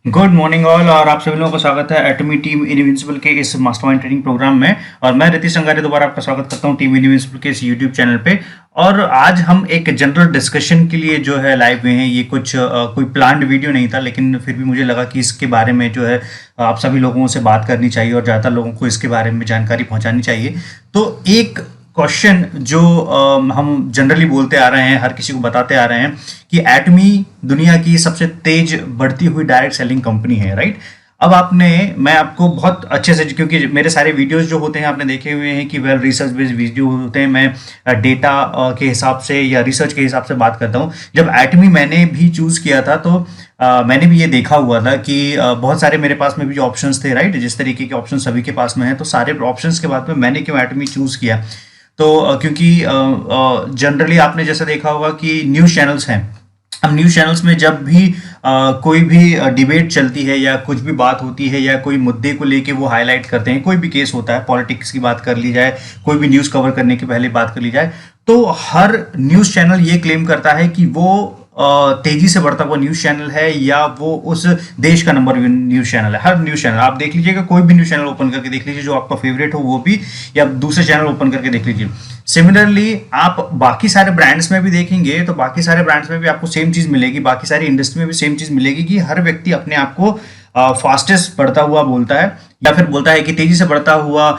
Good morning all और आप सभी लोगों का स्वागत है एटमी टीम इनविंसिबल के इस मास्टरमाइंड ट्रेनिंग प्रोग्राम में। और मैं रितेश संगारे दोबारा आपका स्वागत करता हूं टीम इनविंसिबल के इस यूट्यूब चैनल पे। और आज हम एक जनरल डिस्कशन के लिए जो है लाइव में हैं। ये कुछ कोई प्लान्ड वीडियो नहीं था, लेकिन फिर भी मुझे लगा कि इसके बारे में जो है आप सभी लोगों से बात करनी चाहिए और ज़्यादा लोगों को इसके बारे में जानकारी पहुंचानी चाहिए। तो एक क्वेश्चन जो हम जनरली बोलते आ रहे हैं, हर किसी को बताते आ रहे हैं कि एटमी दुनिया की सबसे तेज बढ़ती हुई डायरेक्ट सेलिंग कंपनी है, राइट। अब मैं आपको बहुत अच्छे से, क्योंकि मेरे सारे वीडियोस जो होते हैं आपने देखे हुए हैं कि वेल रिसर्च बेस्ड वीडियो होते हैं, मैं डेटा के हिसाब से या रिसर्च के हिसाब से बात करता हूँ। जब एटमी मैंने भी चूज किया था तो मैंने भी ये देखा हुआ था कि बहुत सारे मेरे पास में भी ऑप्शंस थे, राइट। जिस तरीके के ऑप्शन सभी के पास में है, तो सारे ऑप्शंस के बाद में मैंने क्यों एटमी चूज किया, तो क्योंकि जनरली आपने जैसे देखा होगा कि न्यूज़ चैनल्स हैं। अब न्यूज़ चैनल्स में जब भी कोई भी डिबेट चलती है या कुछ भी बात होती है या कोई मुद्दे को लेके वो हाईलाइट करते हैं, कोई भी केस होता है, पॉलिटिक्स की बात कर ली जाए, कोई भी न्यूज़ कवर करने के पहले बात कर ली जाए, तो हर न्यूज़ चैनल ये क्लेम करता है कि वो तेजी से बढ़ता हुआ न्यूज़ चैनल है या वो उस देश का नंबर 1 न्यूज़ चैनल है। हर न्यूज़ चैनल आप देख लीजिएगा, कोई भी न्यूज़ चैनल ओपन करके देख लीजिए जो आपका फेवरेट हो वो भी, या दूसरे चैनल ओपन करके देख लीजिए। सिमिलरली आप बाकी सारे ब्रांड्स में भी देखेंगे तो बाकी सारे ब्रांड्स में भी आपको सेम चीज़ मिलेगी, बाकी सारी इंडस्ट्री में भी सेम चीज़ मिलेगी कि हर व्यक्ति अपने आप को फास्टेस्ट बढ़ता हुआ बोलता है, या फिर बोलता है कि तेजी से बढ़ता हुआ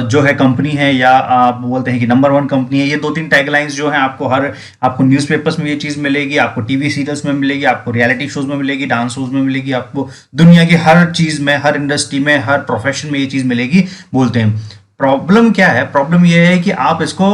जो है कंपनी है, या आप बोलते हैं कि नंबर 1 कंपनी है। ये 2-3 टैगलाइंस जो है आपको न्यूज़पेपर्स में ये चीज़ मिलेगी, आपको टीवी सीरियल्स में मिलेगी, आपको रियलिटी शोज में मिलेगी, डांस शोज में मिलेगी, आपको दुनिया की हर चीज़ में, हर इंडस्ट्री में, हर प्रोफेशन में ये चीज़ मिलेगी, बोलते हैं। प्रॉब्लम क्या है? प्रॉब्लम ये है कि आप इसको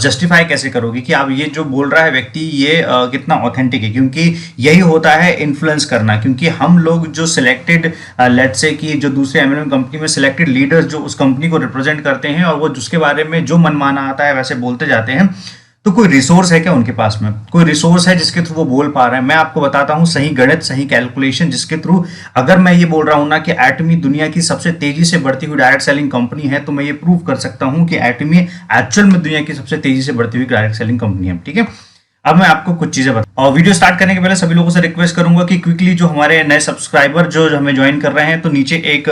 जस्टिफाई कैसे करोगे कि आप ये जो बोल रहा है व्यक्ति ये कितना ऑथेंटिक है, क्योंकि यही होता है इन्फ्लुएंस करना। क्योंकि हम लोग जो सिलेक्टेड लेट्स से कि जो दूसरे एमएनएम कंपनी में सिलेक्टेड लीडर्स जो उस कंपनी को रिप्रेजेंट करते हैं और वो जिसके बारे में जो मनमाना आता है वैसे बोलते जाते हैं, तो कोई रिसोर्स है क्या उनके पास में? कोई रिसोर्स है जिसके थ्रू वो बोल पा रहे हैं? मैं आपको बताता हूं सही गणित, सही कैलकुलेशन, जिसके थ्रू अगर मैं ये बोल रहा हूं ना कि एटमी दुनिया की सबसे तेजी से बढ़ती हुई डायरेक्ट सेलिंग कंपनी है, तो मैं ये प्रूव कर सकता हूं कि एटमी एक्चुअल में दुनिया की सबसे तेजी से बढ़ती हुई डायरेक्ट सेलिंग कंपनी है, ठीक है। अब मैं आपको कुछ चीजें बता, और वीडियो स्टार्ट करने के पहले सभी लोगों से रिक्वेस्ट करूंगा कि क्विकली जो हमारे नए सब्सक्राइबर जो हमें ज्वाइन कर रहे हैं, तो नीचे एक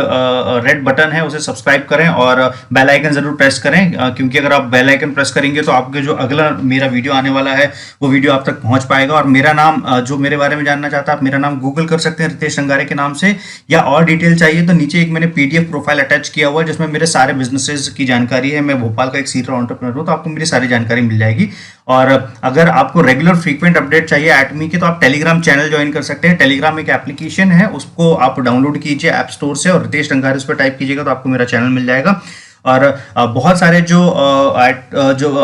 रेड बटन है, उसे सब्सक्राइब करें और बेल आइकन जरूर प्रेस करें, क्योंकि अगर आप बेल आइकन प्रेस करेंगे तो आपके जो अगला मेरा वीडियो आने वाला है वो वीडियो आप तक पहुंच पाएगा। और मेरा नाम, जो मेरे बारे में जानना चाहता है, आप मेरा नाम गूगल कर सकते हैं रितेश संगारे के नाम से, या और डिटेल चाहिए तो नीचे एक मैंने पीडीएफ प्रोफाइल अटैच किया हुआ है जिसमें मेरे सारे बिजनेसेस की जानकारी है। मैं भोपाल का एक सीनियर एंटरप्रेन्योर हूं, तो आपको मेरी सारी जानकारी मिल जाएगी। और अगर आपको रेगुलर फ्रीक्वेंट अपडेट चाहिए एटमी के, तो आप टेलीग्राम चैनल ज्वाइन कर सकते हैं। टेलीग्राम एक एप्लीकेशन है, उसको आप डाउनलोड कीजिए ऐप स्टोर से, और रितेश संगारे उस पर टाइप कीजिएगा तो आपको मेरा चैनल मिल जाएगा। और बहुत सारे जो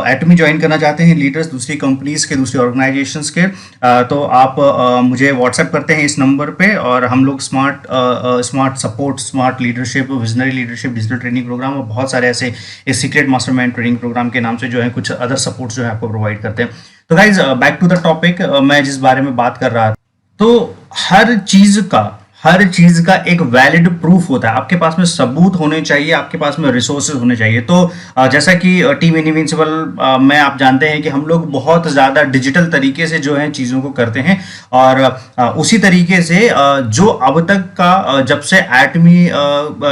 एटमी ज्वाइन करना चाहते हैं लीडर्स, दूसरी कंपनीज के, दूसरी ऑर्गेनाइजेशंस के, तो आप मुझे व्हाट्सएप करते हैं इस नंबर पे, और हम लोग smart support, smart leadership, visionary leadership, digital training program और बहुत सारे ऐसे इस सीक्रेट मास्टरमाइंड ट्रेनिंग प्रोग्राम के नाम से जो है कुछ अदर सपोर्ट जो है आपको प्रोवाइड करते हैं। तो guys back to the topic, मैं जिस बारे में बात कर रहा था, तो हर चीज का एक वैलिड प्रूफ होता है। आपके पास में सबूत होने चाहिए, आपके पास में रिसोर्सेज होने चाहिए। तो जैसा कि टीम इनविंसिबल में आप जानते हैं कि हम लोग बहुत ज़्यादा डिजिटल तरीके से जो है चीज़ों को करते हैं, और उसी तरीके से जो अब तक का, जब से एटमी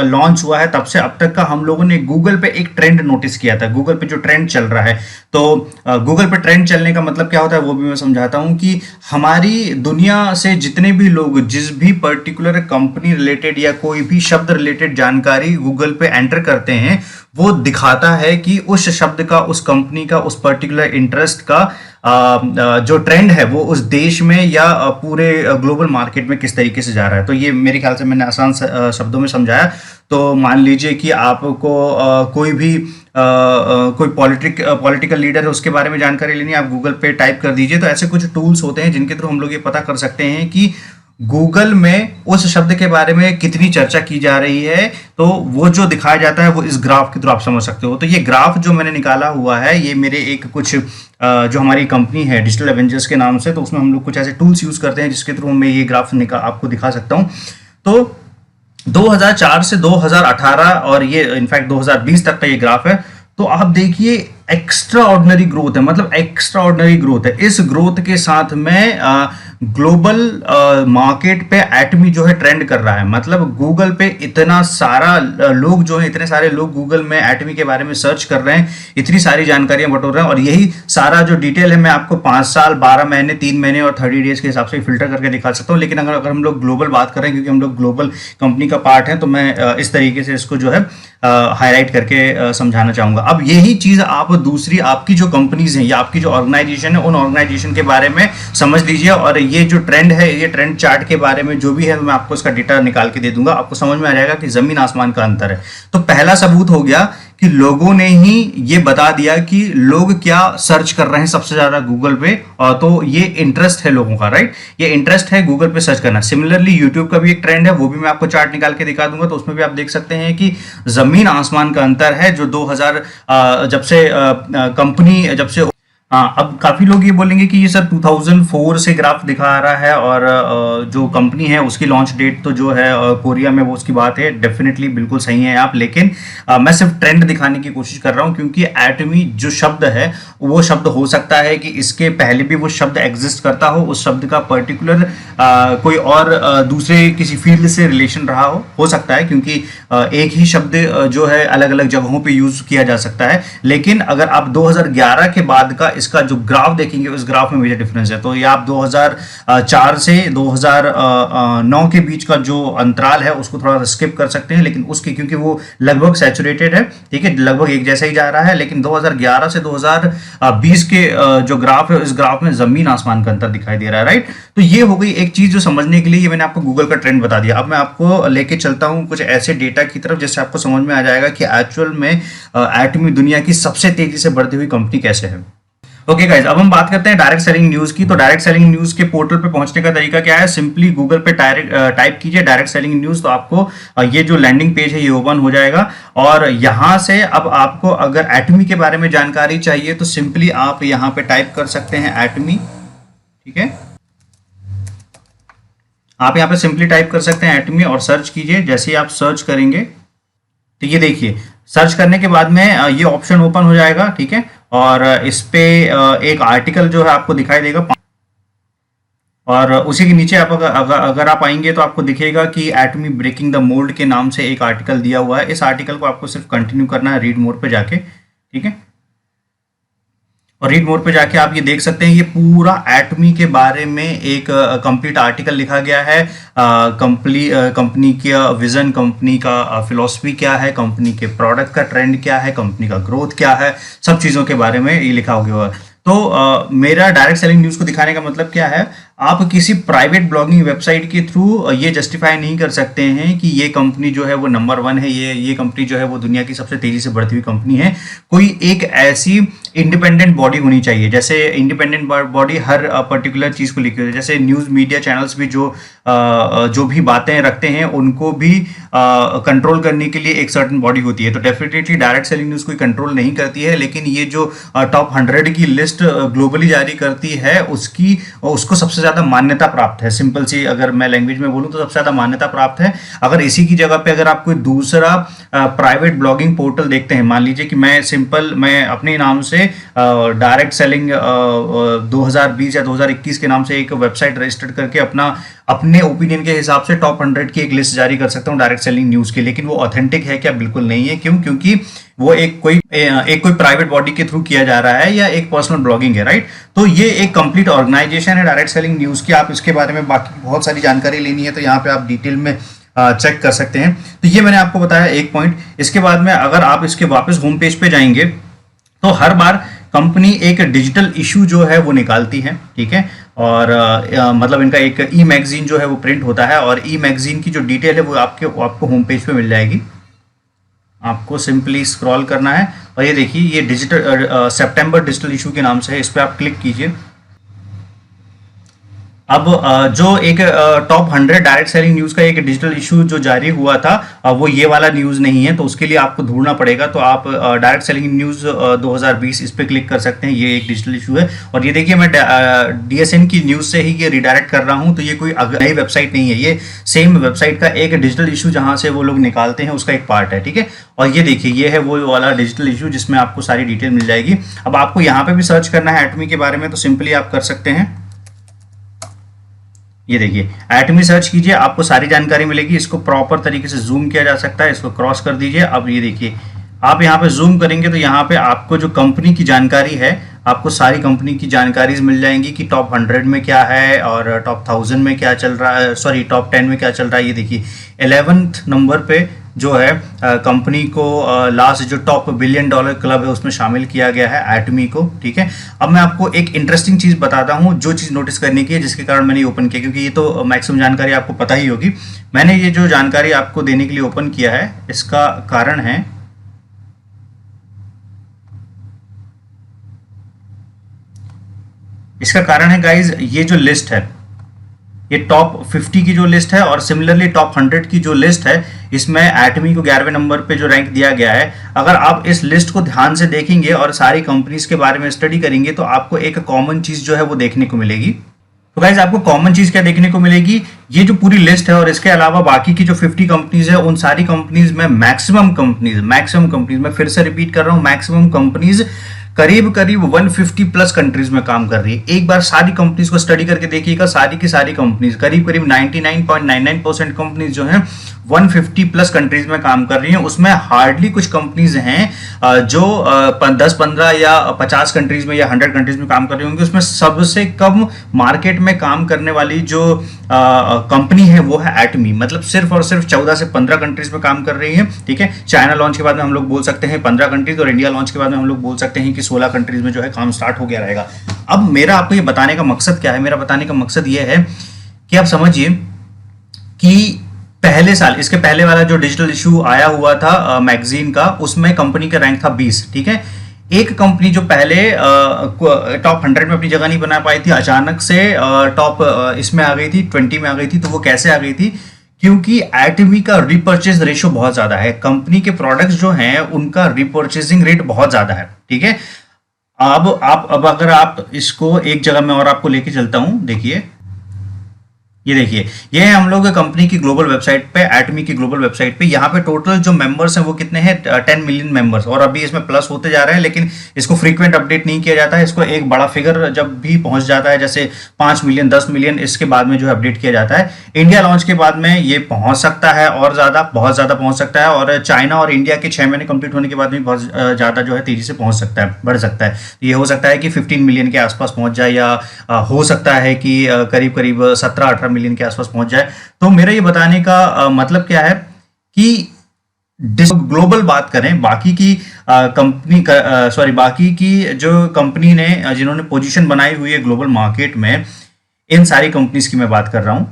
लॉन्च हुआ है तब से अब तक का, हम लोगों ने गूगल पे एक ट्रेंड नोटिस किया था। गूगल पे जो ट्रेंड चल रहा है, तो गूगल पे ट्रेंड चलने का मतलब क्या होता है वो भी मैं समझाता हूँ कि हमारी दुनिया से जितने भी लोग जिस भी पर्टिकुलर कंपनी रिलेटेड या कोई भी शब्द रिलेटेड जानकारी गूगल पे एंटर करते हैं, वो दिखाता है कि उस शब्द का, उस कंपनी का, उस पर्टिकुलर इंटरेस्ट का जो ट्रेंड है वो उस देश में या पूरे ग्लोबल मार्केट में किस तरीके से जा रहा है। तो ये मेरे ख्याल से मैंने आसान शब्दों में समझाया। तो मान लीजिए कि आपको कोई भी कोई पॉलिटिकल लीडर है उसके बारे में जानकारी लेनी है, आप गूगल पे टाइप कर दीजिए। तो ऐसे कुछ टूल्स होते हैं जिनके थ्रू हम लोग ये पता कर सकते हैं कि गूगल में उस शब्द के बारे में कितनी चर्चा की जा रही है, तो वो जो दिखाया जाता है वो इस ग्राफ के थ्रू आप समझ सकते हो। तो ये ग्राफ जो मैंने निकाला हुआ है, ये मेरे एक कुछ जो हमारी कंपनी है डिजिटल एवेंजर्स के नाम से, तो उसमें हम लोग कुछ ऐसे टूल्स यूज करते हैं जिसके थ्रू मैं ये ग्राफ आपको दिखा सकता हूँ। तो 2004 से 2018 और ये इनफैक्ट 2020 तक का ये ग्राफ है। तो आप देखिए एक्स्ट्रा ऑर्डिनरी ग्रोथ है, मतलब एक्स्ट्रा ऑर्डिनरी ग्रोथ है। इस ग्रोथ के साथ में ग्लोबल मार्केट पे एटमी जो है ट्रेंड कर रहा है। मतलब गूगल पे इतना सारा लोग जो है, इतने सारे लोग गूगल में एटमी के बारे में सर्च कर रहे हैं, इतनी सारी जानकारियां बटोर रहे हैं, और यही सारा जो डिटेल है मैं आपको 5 साल, 12 महीने, 3 महीने और 30 डेज के हिसाब से फिल्टर करके दिखा सकता हूं। लेकिन अगर हम लोग ग्लोबल बात करें, क्योंकि हम लोग ग्लोबल कंपनी का पार्ट है, तो मैं इस तरीके से इसको जो है हाईलाइट करके समझाना चाहूंगा। अब यही चीज आप दूसरी आपकी जो कंपनीज हैं या आपकी जो ऑर्गेनाइजेशन है, उन ऑर्गेनाइजेशन के बारे में समझ लीजिए, और ये जो ट्रेंड है, ये ट्रेंड चार्ट के बारे में जो भी है मैं आपको इसका डेटा निकाल के दे दूंगा। आपको समझ में आ जाएगा कि जमीन आसमान का अंतर है। तो पहला सबूत हो गया कि लोगों ने ही ये बता दिया कि लोग क्या सर्च कर रहे हैं सबसे ज्यादा गूगल पे, और तो ये इंटरेस्ट है लोगों का, राइट। ये इंटरेस्ट है गूगल पे सर्च करना। सिमिलरली यूट्यूब का भी एक ट्रेंड है, वो भी मैं आपको चार्ट निकाल के दिखा दूंगा, तो उसमें भी आप देख सकते हैं कि जमीन आसमान का अंतर है। जो 2000 जब से कंपनी जब से हाँ, अब काफी लोग ये बोलेंगे कि ये सर 2004 से ग्राफ दिखा रहा है, और जो कंपनी है उसकी लॉन्च डेट तो जो है कोरिया में, वो उसकी बात है। डेफिनेटली बिल्कुल सही है आप, लेकिन मैं सिर्फ ट्रेंड दिखाने की कोशिश कर रहा हूं, क्योंकि एटमी जो शब्द है वो शब्द हो सकता है कि इसके पहले भी वो शब्द एग्जिस्ट करता हो, उस शब्द का पर्टिकुलर कोई और दूसरे किसी फील्ड से रिलेशन रहा हो सकता है, क्योंकि एक ही शब्द जो है अलग अलग जगहों पे यूज किया जा सकता है। लेकिन अगर आप 2011 के बाद का इसका जो ग्राफ देखेंगे, उस ग्राफ में मेजर डिफरेंस है। तो ये आप 2004 से 2009 के बीच का जो अंतराल है उसको थोड़ा स्किप कर सकते हैं, लेकिन उसकी, क्योंकि वो लगभग सैचुरेटेड है, ठीक है, लगभग एक जैसा ही जा रहा है। लेकिन 2011 से 2020 के जो ग्राफ है, इस ग्राफ में जमीन आसमान का अंतर दिखाई दे रहा है, राइट। तो ये हो गई एक चीज जो समझने के लिए ये मैंने आपको गूगल का ट्रेंड बता दिया। अब मैं आपको लेके चलता हूं कुछ ऐसे डेटा की तरफ जिससे आपको समझ में आ जाएगा कि एक्चुअल में एटमी दुनिया की सबसे तेजी से बढ़ती हुई कंपनी कैसे है। ओके गाइज, अब हम बात करते हैं डायरेक्ट सेलिंग न्यूज की। तो डायरेक्ट सेलिंग न्यूज के पोर्टल पे पहुंचने का तरीका क्या है? सिंपली गूगल पे टाइप कीजिए डायरेक्ट सेलिंग न्यूज, तो आपको ये जो लैंडिंग पेज है ये ओपन हो जाएगा। और यहां से अब आपको अगर एटमी के बारे में जानकारी चाहिए तो सिंपली आप यहां पे टाइप कर सकते हैं एटमी, ठीक है। आप यहाँ पे सिंपली टाइप कर सकते हैं एटमी और सर्च कीजिए। जैसे ही आप सर्च करेंगे तो ये देखिए, सर्च करने के बाद में ये ऑप्शन ओपन हो जाएगा, ठीक है। और इस पे एक आर्टिकल जो है आपको दिखाई देगा, और उसी के नीचे आप अगर आप आएंगे तो आपको दिखेगा कि एटमी ब्रेकिंग द मोल्ड के नाम से एक आर्टिकल दिया हुआ है। इस आर्टिकल को आपको सिर्फ कंटिन्यू करना है रीड मोड पे जाके, ठीक है। और रीड मोड पे जाके आप ये देख सकते हैं, ये पूरा एटमी के बारे में एक कंप्लीट आर्टिकल लिखा गया है। कंपनी का विजन, कंपनी का फिलॉसफी क्या है, कंपनी के प्रोडक्ट का ट्रेंड क्या है, कंपनी का ग्रोथ क्या है, सब चीज़ों के बारे में ये लिखा हुआ है। तो मेरा डायरेक्ट सेलिंग न्यूज़ को दिखाने का मतलब क्या है? आप किसी प्राइवेट ब्लॉगिंग वेबसाइट के थ्रू ये जस्टिफाई नहीं कर सकते हैं कि ये कंपनी जो है वो नंबर 1 है, ये कंपनी जो है वो दुनिया की सबसे तेजी से बढ़ती हुई कंपनी है। कोई एक ऐसी इंडिपेंडेंट बॉडी होनी चाहिए, जैसे इंडिपेंडेंट बॉडी हर पर्टिकुलर चीज़ को लिखी होती है। जैसे न्यूज़ मीडिया चैनल्स भी जो भी बातें रखते हैं उनको भी कंट्रोल करने के लिए एक सर्टन बॉडी होती है। तो डेफिनेटली डायरेक्ट सेलिंग न्यूज़ कोई कंट्रोल नहीं करती है, लेकिन ये जो टॉप 100 की लिस्ट ग्लोबली जारी करती है उसको सबसे ज़्यादा मान्यता प्राप्त है। सिंपल सी अगर मैं लैंग्वेज में बोलूँ तो सबसे ज़्यादा मान्यता प्राप्त है। अगर इसी की जगह पे अगर आप कोई दूसरा प्राइवेट ब्लॉगिंग पोर्टल देखते हैं, मान लीजिए कि मैं अपने नाम से डायरेक्ट सेलिंग 2020 या 2021 के नाम से एक वेबसाइट रजिस्टर्ड करके अपने ओपिनियन के हिसाब से टॉप 100 की एक लिस्ट जारी कर सकता हूँ डायरेक्ट सेलिंग न्यूज़ की। लेकिन वो ऑथेंटिक है क्या? बिल्कुल नहीं है। क्यों? क्योंकि वो एक कोई प्राइवेट बॉडी के थ्रू किया जा रहा है या एक पर्सनल ब्लॉगिंग है, राइट। तो ये एक कंप्लीट ऑर्गेनाइजेशन है डायरेक्ट सेलिंग न्यूज़ की। आप इसके बारे में बाकी बहुत सारी जानकारी लेनी है तो यहाँ पे आप डिटेल में चेक कर सकते हैं। तो ये मैंने आपको बताया एक पॉइंट। इसके बाद में अगर आप इसके वापस होम पेज पे जाएंगे तो हर बार कंपनी एक डिजिटल इशू जो है वो निकालती है, ठीक है। और मतलब इनका एक ई मैगजीन जो है वो प्रिंट होता है, और ई मैगजीन की जो डिटेल है वो आपको होम पेज पे मिल जाएगी। आपको सिंपली स्क्रॉल करना है और ये देखिए, ये डिजिटल सितंबर डिजिटल इशू के नाम से है। इस पर आप क्लिक कीजिए। अब जो एक टॉप 100 डायरेक्ट सेलिंग न्यूज़ का एक डिजिटल इशू जो जारी हुआ था वो ये वाला न्यूज़ नहीं है, तो उसके लिए आपको ढूंढना पड़ेगा। तो आप डायरेक्ट सेलिंग न्यूज़ 2020 इस पर क्लिक कर सकते हैं। ये एक डिजिटल इशू है और ये देखिए मैं DSN की न्यूज़ से ही ये रिडायरेक्ट कर रहा हूँ, तो ये कोई नई वेबसाइट नहीं है। ये सेम वेबसाइट का एक डिजिटल इशू जहाँ से वो लोग निकालते हैं उसका एक पार्ट है, ठीक है। और ये देखिए, ये है वो वाला डिजिटल इशू जिसमें आपको सारी डिटेल मिल जाएगी। अब आपको यहाँ पे भी सर्च करना है एटमी के बारे में, तो सिंपली आप कर सकते हैं ये देखिए एटमी सर्च कीजिए, आपको सारी जानकारी मिलेगी। इसको प्रॉपर तरीके से जूम किया जा सकता है, इसको क्रॉस कर दीजिए। अब ये देखिए आप यहाँ पे जूम करेंगे तो यहाँ पे आपको जो कंपनी की जानकारी है, आपको सारी कंपनी की जानकारी मिल जाएंगी कि टॉप 100 में क्या है और टॉप 1000 में क्या चल रहा है, सॉरी टॉप 10 में क्या चल रहा है। ये देखिए 11th नंबर पे जो है कंपनी को लास्ट जो टॉप $1 बिलियन क्लब है उसमें शामिल किया गया है एटमी को। ठीक है, अब मैं आपको एक इंटरेस्टिंग चीज बताता हूँ जो चीज नोटिस करने की है, जिसके कारण मैंने ओपन किया, क्योंकि ये तो मैक्सिमम जानकारी आपको पता ही होगी। मैंने ये जो जानकारी आपको देने के लिए ओपन किया है, इसका कारण है गाइज ये जो लिस्ट है, ये टॉप 50 की जो लिस्ट है और सिमिलरली टॉप 100 की जो लिस्ट है, इसमें एटमी को 11वें नंबर पे जो रैंक दिया गया है। अगर आप इस लिस्ट को ध्यान से देखेंगे और सारी कंपनीज के बारे में स्टडी करेंगे तो आपको एक कॉमन चीज जो है वो देखने को मिलेगी। तो गाइज आपको कॉमन चीज क्या देखने को मिलेगी, ये जो पूरी लिस्ट है और इसके अलावा बाकी की जो 50 कंपनीज है, उन सारी कंपनीज में मैक्सिमम कंपनीज, मैं फिर से रिपीट कर रहा हूं, मैक्सिमम कंपनीज करीब करीब 150 प्लस कंट्रीज में काम कर रही है। एक बार सारी कंपनीज को स्टडी करके देखिएगा, सारी की सारी कंपनीज करीब करीब 99.99% कंपनीज जो हैं 150 प्लस कंट्रीज में काम कर रही हैं। उसमें हार्डली कुछ कंपनीज हैं जो 10-15 या 50 कंट्रीज में या 100 कंट्रीज में काम कर रही होंगी। उसमें सबसे कम मार्केट में काम करने वाली जो कंपनी है वो है एटमी, मतलब सिर्फ और सिर्फ 14 से 15 कंट्रीज में काम कर रही है। ठीक है, चाइना लॉन्च के बाद में हम लोग बोल सकते हैं 15 कंट्रीज और इंडिया लॉन्च के बाद में हम लोग बोल सकते हैं कि 16 कंट्रीज में जो है काम स्टार्ट हो गया रहेगा। अब मेरा आपको ये बताने का मकसद क्या है, मेरा बताने का मकसद ये है कि आप समझिए कि पहले साल, इसके पहले वाला जो डिजिटल इशू आया हुआ था मैगजीन का, उसमें कंपनी का रैंक था 20। ठीक है, एक कंपनी जो पहले टॉप 100 में अपनी जगह नहीं बना पाई थी, अचानक से टॉप इसमें आ गई थी, 20 में आ गई थी। तो वो कैसे आ गई थी, क्योंकि एटमी का रिपर्चेज रेशियो बहुत ज्यादा है। कंपनी के प्रोडक्ट्स जो हैं उनका रिपर्चेजिंग रेट बहुत ज्यादा है। ठीक है, अब अगर आप इसको एक जगह में और आपको लेके चलता हूं, देखिए ये देखिए, ये है हम लोग कंपनी की ग्लोबल वेबसाइट पे, एटमी की ग्लोबल वेबसाइट पे। यहाँ पे टोटल जो मेंबर्स हैं वो कितने हैं, 10 मिलियन मेंबर्स, और अभी इसमें प्लस होते जा रहे हैं, लेकिन इसको फ्रीक्वेंट अपडेट नहीं किया जाता है। इसको एक बड़ा फिगर जब भी पहुंच जाता है, जैसे 5 मिलियन 10 मिलियन, इसके बाद में जो है अपडेट किया जाता है। इंडिया लॉन्च के बाद में ये पहुंच सकता है और बहुत ज्यादा पहुंच सकता है, और चाइना और इंडिया के 6 महीने कंप्लीट होने के बाद में बहुत ज्यादा जो है तेजी से पहुंच सकता है, बढ़ सकता है। ये हो सकता है कि 15 मिलियन के आसपास पहुंच जाए, या हो सकता है कि करीब करीब 17-18 मिलियन के आसपास पहुंच जाए। तो मेरा ये बताने का मतलब क्या है कि ग्लोबल बात करें, बाकी की कंपनी बाकी की जो कंपनी ने जिन्होंने पोजीशन बनाई हुई है ग्लोबल मार्केट में, इन सारी कंपनीज की मैं बात कर रहा हूं।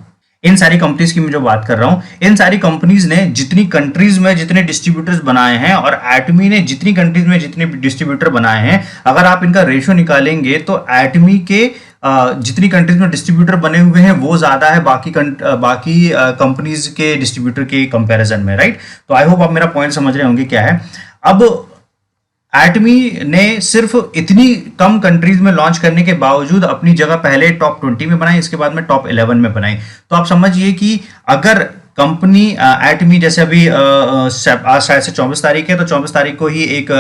इन सारी कंपनीज की मैं जो बात कर रहा हूं, इन सारी कंपनीज ने जितनी कंट्रीज में जितने डिस्ट्रीब्यूटर्स बनाए हैं, और एटमी ने जितनी कंट्रीज में जितने डिस्ट्रीब्यूटर बनाए हैं, अगर आप इनका रेशियो निकालेंगे तो एटमी के जितनी कंट्रीज में डिस्ट्रीब्यूटर बने हुए हैं वो ज्यादा है बाकी कंपनीज के डिस्ट्रीब्यूटर के कंपैरिजन में, राइट। तो आई होप आप मेरा पॉइंट समझ रहे होंगे क्या है। अब एटमी ने सिर्फ इतनी कम कंट्रीज में लॉन्च करने के बावजूद अपनी जगह पहले टॉप 20 में बनाई, इसके बाद में टॉप 11 में बनाई। तो आप समझिए कि अगर कंपनी एटमी, जैसे अभी आज शायद से 24 तारीख है, तो 24 तारीख को ही एक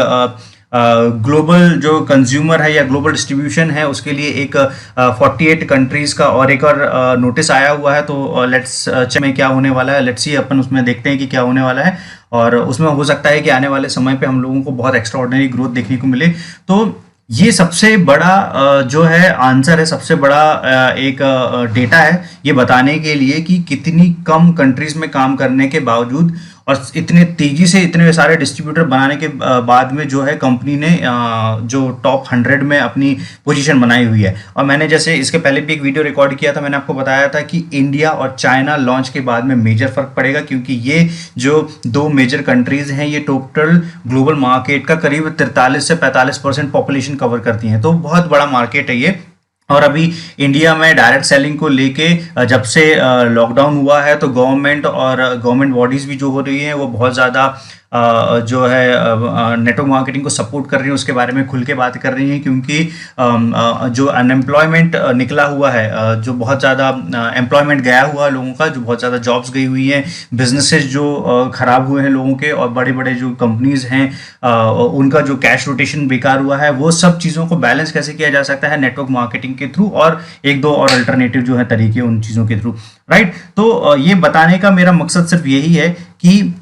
ग्लोबल जो कंज्यूमर है या ग्लोबल डिस्ट्रीब्यूशन है उसके लिए एक 48 कंट्रीज का और एक और नोटिस आया हुआ है। तो लेट्स में क्या होने वाला है, लेट्स सी, अपन उसमें देखते हैं कि क्या होने वाला है, और उसमें हो सकता है कि आने वाले समय पे हम लोगों को बहुत एक्स्ट्रा ऑर्डिनरी ग्रोथ देखने को मिले। तो ये सबसे बड़ा जो है आंसर है, सबसे बड़ा एक डेटा है ये बताने के लिए कि कितनी कम कंट्रीज में काम करने के बावजूद और इतने तेजी से इतने सारे डिस्ट्रीब्यूटर बनाने के बाद में जो है कंपनी ने जो टॉप 100 में अपनी पोजीशन बनाई हुई है। और मैंने जैसे इसके पहले भी एक वीडियो रिकॉर्ड किया था, मैंने आपको बताया था कि इंडिया और चाइना लॉन्च के बाद में मेजर फर्क पड़ेगा, क्योंकि ये जो दो मेजर कंट्रीज हैं ये टोटल ग्लोबल मार्केट का करीब 43 से 45% पॉपुलेशन कवर करती हैं। तो बहुत बड़ा मार्केट है ये। और अभी इंडिया में डायरेक्ट सेलिंग को लेके जब से लॉकडाउन हुआ है तो गवर्नमेंट और गवर्नमेंट बॉडीज भी जो हो रही हैं वो बहुत ज़्यादा जो है नेटवर्क मार्केटिंग को सपोर्ट कर रही हैं उसके बारे में खुल के बात कर रही हैं, क्योंकि जो अनएम्प्लॉयमेंट निकला हुआ है, जो बहुत ज़्यादा एम्प्लॉयमेंट गया हुआ है लोगों का, जो बहुत ज़्यादा जॉब्स गई हुई हैं, बिजनेसेस जो खराब हुए हैं लोगों के, और बड़े बड़े जो कंपनीज हैं उनका जो कैश रोटेशन बेकार हुआ है, वो सब चीज़ों को बैलेंस कैसे किया जा सकता है नेटवर्क मार्केटिंग के थ्रू, और एक दो और अल्टरनेटिव जो है तरीके उन चीज़ों के थ्रू, राइट। तो ये बताने का मेरा मकसद सिर्फ यही है कि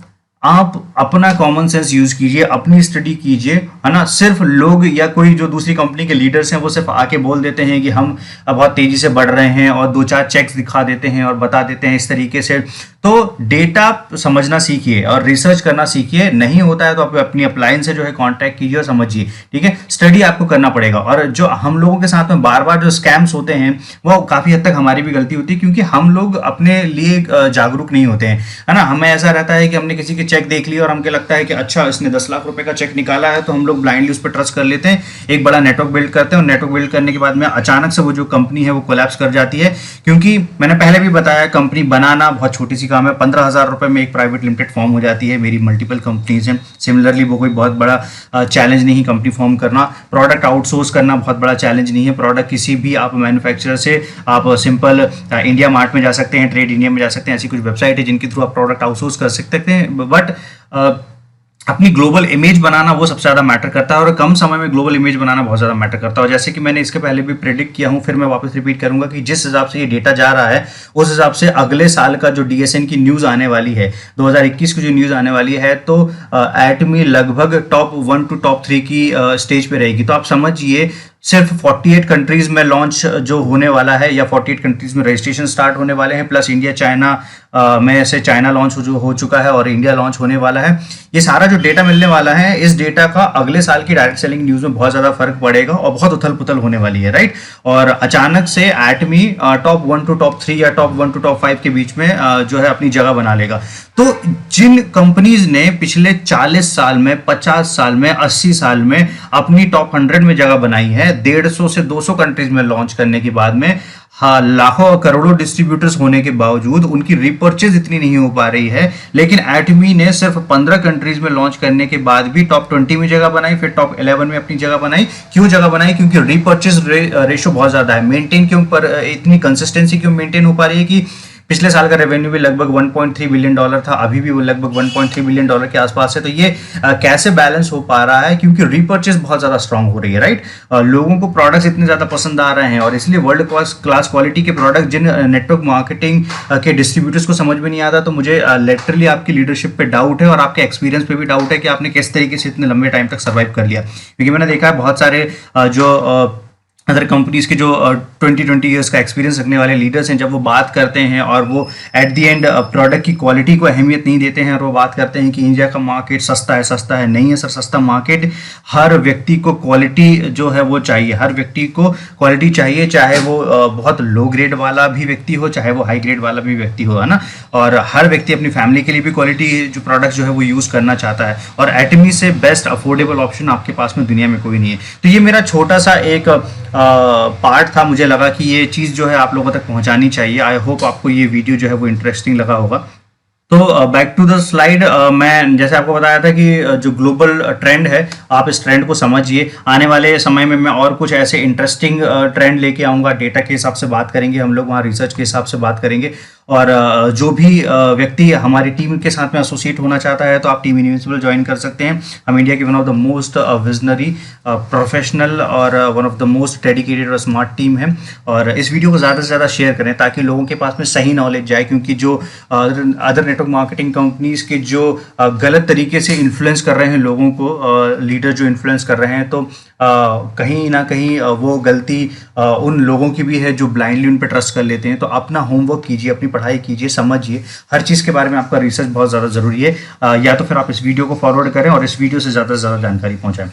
आप अपना कॉमन सेंस यूज कीजिए, अपनी स्टडी कीजिए, है ना। सिर्फ लोग या कोई जो दूसरी कंपनी के लीडर्स हैं वो सिर्फ आके बोल देते हैं कि हम बहुत तेजी से बढ़ रहे हैं और दो चार चेक्स दिखा देते हैं और बता देते हैं इस तरीके से। तो डेटा समझना सीखिए और रिसर्च करना सीखिए। नहीं होता है तो आप अपनी अपलाइन से जो है कांटेक्ट कीजिए और समझिए, ठीक है। स्टडी आपको करना पड़ेगा। और जो हम लोगों के साथ में बार बार जो स्कैम्स होते हैं वो काफी हद तक हमारी भी गलती होती है, क्योंकि हम लोग अपने लिए जागरूक नहीं होते हैं, है ना। हमें ऐसा रहता है कि हमने किसी के चेक देख लिया और हमको लगता है कि अच्छा इसने 10 लाख रुपए का चेक निकाला है, तो हम लोग ब्लाइंडली उस पर ट्रस्ट कर लेते हैं, एक बड़ा नेटवर्क बिल्ड करते हैं, और नेटवर्क बिल्ड करने के बाद में अचानक से वो जो कंपनी है वो कोलैप्स कर जाती है। क्योंकि मैंने पहले भी बताया, कंपनी बनाना बहुत छोटी सी काम है। 15,000 रुपए में एक प्राइवेट लिमिटेड फॉर्म हो जाती है। मेरी मल्टीपल कंपनीज हैं। सिमिलरली वो कोई बहुत बड़ा चैलेंज नहीं कंपनी फॉर्म करना। प्रोडक्ट आउटसोर्स करना बहुत बड़ा चैलेंज नहीं है। प्रोडक्ट किसी भी आप मैन्युफैक्चरर से आप सिंपल इंडिया मार्ट में जा सकते हैं, ट्रेड इंडिया में जा सकते हैं, ऐसी कुछ वेबसाइट है जिनके थ्रू आप प्रोडक्ट आउटसोर्स कर सकते हैं। बट अपनी ग्लोबल इमेज बनाना वो सबसे ज़्यादा मैटर करता है, और कम समय में ग्लोबल इमेज बनाना बहुत ज़्यादा मैटर करता है। और जैसे कि मैंने इसके पहले भी प्रेडिक्ट किया हूँ, फिर मैं वापस रिपीट करूंगा कि जिस हिसाब से ये डेटा जा रहा है उस हिसाब से अगले साल का जो डीएसएन की न्यूज़ आने वाली है, 2021 की जो न्यूज़ आने वाली है, तो एटमी लगभग टॉप 1 टू टॉप 3 की स्टेज पे रहेगी। तो आप समझिए सिर्फ 48 कंट्रीज में लॉन्च जो होने वाला है, या 48 कंट्रीज में रजिस्ट्रेशन स्टार्ट होने वाले हैं, प्लस इंडिया चाइना में से चाइना लॉन्च हो चुका है और इंडिया लॉन्च होने वाला है। ये सारा जो डेटा मिलने वाला है, इस डेटा का अगले साल की डायरेक्ट सेलिंग न्यूज में बहुत ज्यादा फर्क पड़ेगा और बहुत उथल पुथल होने वाली है, राइट। और अचानक से एटमी टॉप 1 टू टॉप 3 या टॉप 1 टू टॉप 5 के बीच में जो है अपनी जगह बना लेगा। तो जिन कंपनीज ने पिछले 40 साल में, 50 साल में, 80 साल में अपनी टॉप 100 में जगह बनाई है, 150 से 200 कंट्रीज में लॉन्च करने के बाद में, हाँ, लाखों करोड़ों डिस्ट्रीब्यूटर्स होने के बावजूद उनकी रिपर्चेज इतनी नहीं हो पा रही है। लेकिन एटमी ने सिर्फ 15 कंट्रीज में लॉन्च करने के बाद भी टॉप 20 में जगह बनाई, फिर टॉप 11 में अपनी जगह बनाई। क्यों जगह बनाई? क्योंकि रिपर्चेज रेशो बहुत ज्यादा है। मेंटेन क्यों, पर इतनी कंसिस्टेंसी क्यों मेंटेन हो पा रही है कि पिछले साल का रेवेन्यू भी लगभग 1.3 बिलियन डॉलर था, अभी भी वो लगभग 1.3 बिलियन डॉलर के आसपास है। तो ये कैसे बैलेंस हो पा रहा है? क्योंकि रीपर्चेस बहुत ज्यादा स्ट्रांग हो रही है, राइट। लोगों को प्रोडक्ट्स इतने ज्यादा पसंद आ रहे हैं, और इसलिए वर्ल्ड क्लास क्वालिटी के प्रोडक्ट जिन नेटवर्क मार्केटिंग के डिस्ट्रीब्यूटर्स को समझ में नहीं आता, तो मुझे लिटरली आपकी लीडरशिप पे डाउट है और आपके एक्सपीरियंस पे भी डाउट है कि आपने किस तरीके से इतने लंबे टाइम तक सर्वाइव कर लिया। क्योंकि मैंने देखा है बहुत सारे जो अदर कंपनीज के जो 20 ईयर्स का एक्सपीरियंस रखने वाले लीडर्स हैं, जब वो बात करते हैं और वो एट द एंड प्रोडक्ट की क्वालिटी को अहमियत नहीं देते हैं, और वो बात करते हैं कि इंडिया का मार्केट सस्ता है। सस्ता है नहीं है सर, सस्ता मार्केट। हर व्यक्ति को क्वालिटी जो है वो चाहिए, हर व्यक्ति को क्वालिटी चाहिए, चाहे वो बहुत लो ग्रेड वाला भी व्यक्ति हो, चाहे वो हाई ग्रेड वाला भी व्यक्ति हो, है ना। और हर व्यक्ति अपनी फैमिली के लिए भी क्वालिटी जो प्रोडक्ट जो है वो यूज करना चाहता है, और एटमी से बेस्ट अफोर्डेबल ऑप्शन आपके पास में दुनिया में कोई नहीं है। तो ये मेरा छोटा सा एक पार्ट था। मुझे लगा कि ये चीज़ जो है आप लोगों तक पहुंचानी चाहिए। आई होप आपको ये वीडियो जो है वो इंटरेस्टिंग लगा होगा। तो बैक टू द स्लाइड, मैं जैसे आपको बताया था कि जो ग्लोबल ट्रेंड है, आप इस ट्रेंड को समझिए। आने वाले समय में मैं और कुछ ऐसे इंटरेस्टिंग ट्रेंड लेके आऊँगा। डेटा के हिसाब से बात करेंगे हम लोग, वहाँ रिसर्च के हिसाब से बात करेंगे। और जो भी व्यक्ति हमारी टीम के साथ में एसोसिएट होना चाहता है, तो आप टीम इनविंसिबल ज्वाइन कर सकते हैं। हम इंडिया की one of the most visionary, professional और one of the most dedicated और स्मार्ट टीम है। और इस वीडियो को ज़्यादा से ज़्यादा शेयर करें ताकि लोगों के पास में सही नॉलेज जाए, क्योंकि जो अदर नेटवर्क मार्केटिंग कंपनीज के जो गलत तरीके से इन्फ्लुएंस कर रहे हैं लोगों को, लीडर जो इन्फ्लुएंस कर रहे हैं, तो कहीं ना कहीं वो गलती उन लोगों की भी है जो ब्लाइंडली उन पर ट्रस्ट कर लेते हैं। तो अपना होमवर्क कीजिए, अपनी पढ़ाई कीजिए, समझिए। हर चीज़ के बारे में आपका रिसर्च बहुत ज़्यादा ज़रूरी है। या तो फिर आप इस वीडियो को फॉरवर्ड करें और इस वीडियो से ज़्यादा से ज़्यादा जानकारी पहुंचाएं।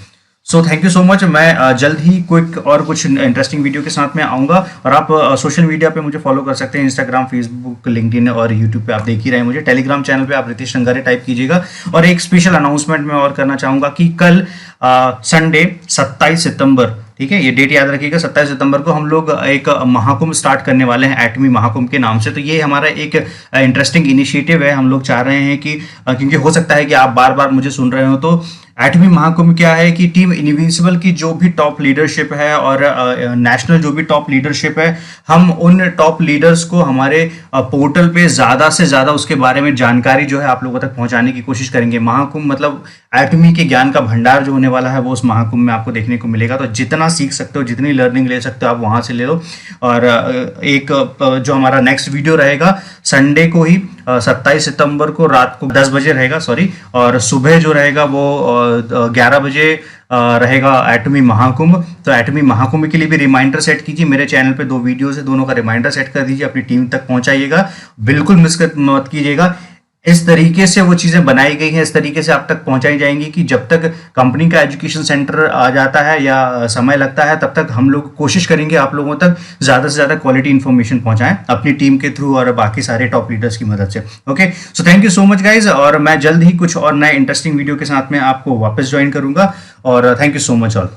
So thank you so much. मैं जल्द ही क्विक और कुछ इंटरेस्टिंग वीडियो के साथ में आऊँगा। और आप सोशल मीडिया पे मुझे फॉलो कर सकते हैं, इंस्टाग्राम, फेसबुक, लिंक्डइन और यूट्यूब पे आप देख ही रहे हैं मुझे। टेलीग्राम चैनल पे आप रितेश रंगारे टाइप कीजिएगा। और एक स्पेशल अनाउंसमेंट मैं और करना चाहूँगा कि कल संडे 27 सितंबर ठीक है, ये डेट याद रखिएगा। 27 सितंबर को हम लोग एक महाकुंभ स्टार्ट करने वाले हैं एटमी महाकुंभ के नाम से। तो ये हमारा एक इंटरेस्टिंग इनिशिएटिव है। हम लोग चाह रहे हैं कि क्योंकि हो सकता है कि आप बार बार मुझे सुन रहे हो, तो एटमी महाकुंभ क्या है कि टीम इनविंसिबल की जो भी टॉप लीडरशिप है और नेशनल जो भी टॉप लीडरशिप है, हम उन टॉप लीडर्स को हमारे पोर्टल पे ज़्यादा से ज़्यादा उसके बारे में जानकारी जो है आप लोगों तक पहुंचाने की कोशिश करेंगे। महाकुंभ मतलब एटमी के ज्ञान का भंडार जो होने वाला है वो उस महाकुंभ में आपको देखने को मिलेगा। तो जितना सीख सकते हो, जितनी लर्निंग ले सकते हो, आप वहां से ले लो। और एक जो हमारा नेक्स्ट वीडियो रहेगा संडे को ही 27 सितंबर को रात को 10 बजे रहेगा, सॉरी, और सुबह जो रहेगा वो 11 बजे रहेगा एटमी महाकुंभ। तो एटमी महाकुंभ के लिए भी रिमाइंडर सेट कीजिए। मेरे चैनल पे 2 वीडियोस है, दोनों का रिमाइंडर सेट कर दीजिए, अपनी टीम तक पहुंचाइएगा, बिल्कुल मिस मत कीजिएगा। इस तरीके से वो चीज़ें बनाई गई हैं, इस तरीके से आप तक पहुंचाई जाएंगी कि जब तक कंपनी का एजुकेशन सेंटर आ जाता है या समय लगता है, तब तक हम लोग कोशिश करेंगे आप लोगों तक ज़्यादा से ज़्यादा क्वालिटी इन्फॉर्मेशन पहुंचाएं अपनी टीम के थ्रू और बाकी सारे टॉप लीडर्स की मदद से। Okay, so thank you so much guys, और मैं जल्द ही कुछ और नए इंटरेस्टिंग वीडियो के साथ में आपको वापस ज्वाइन करूंगा। और thank you so much all.